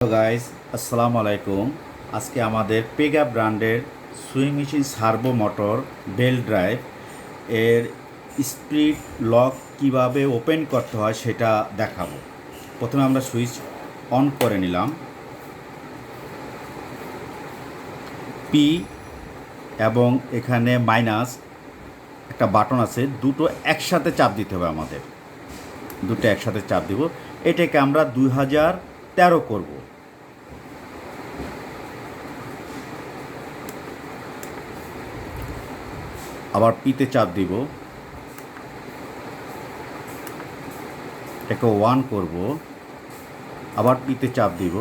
Hello guys, আসসালামু আলাইকুম। আজকে আমাদের পেগা ব্র্যান্ডের sewing machine servo motor belt drive এর স্পিড লক কিভাবে ওপেন করতে হয় সেটা দেখাবো। প্রথমে আমরা সুইচ অন করে নিলাম। পি এবং এখানে মাইনাস একটা বাটন আছে, দুটো একসাথে চাপ দিতে হবে আমাদের। দুটো একসাথে চাপ দিব। এটাকে আমরা 2013 করব। আবার পিতে চাপ দিব, এটাকে 1 করব। আবার পিতে চাপ দিব,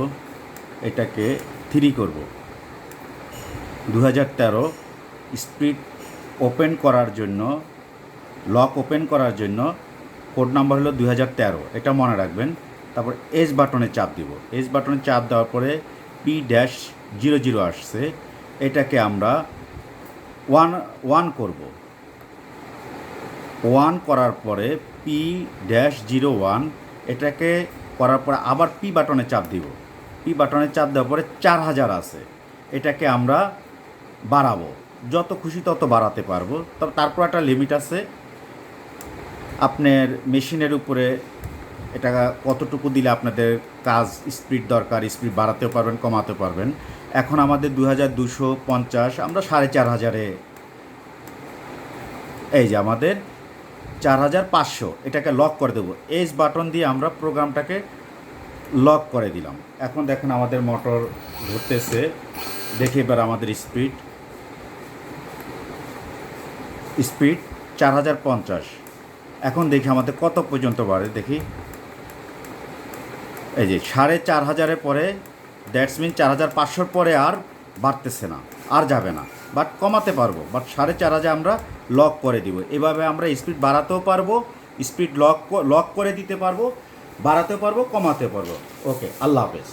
এটাকে 3 করব। 2013 স্পিড ওপেন করার জন্য, লক ওপেন করার জন্য কোড নাম্বার হলো 2013, এটা মনে রাখবেন। তারপর এস বাটনে চাপ দিব। এস বাটনে চাপ দেওয়ার পরে P-00 আসছে, এটাকে আমরা 1 করব। 1 করার পরে P-01, এটাকে করার পরে আবার পি বাটনে চাপ দিব। পি বাটনে চাপ দেওয়ার পরে 4000 আছে, এটাকে আমরা বাড়াবো, যত খুশি তত বাড়াতে পারবো। তবে তারপর একটা লিমিট আছে, আপনার মেশিনের উপরে এটা কতটুকু দিলে আপনাদের কাজ স্পিড দরকার, স্পিড বাড়াতেও পারবেন, কমাতে পারবেন। এখন আমাদের 2250, আমরা 4500-এ, এই যে আমাদের 4500, এটাকে লক করে দেবো। এস বাটন দিয়ে আমরা প্রোগ্রামটাকে লক করে দিলাম। এখন দেখেন আমাদের মোটর ঘুরতেছে, দেখি এবার আমাদের স্পিড 4050। এখন দেখি আমাদের কত পর্যন্ত বাড়ে, দেখি। এই যে 4500-এর পরে, দ্যাটস মিন 4500-র পরে আর বাড়তেছে না, আর যাবে না, বাট কমাতে পারবো। বাট 4500 আমরা লক করে দিব। এভাবে আমরা স্পিড বাড়াতেও পারবো, স্পিড লক করে দিতে পারবো, বাড়াতেও পারবো, কমাতে পারবো। ওকে, আল্লাহ হাফেজ।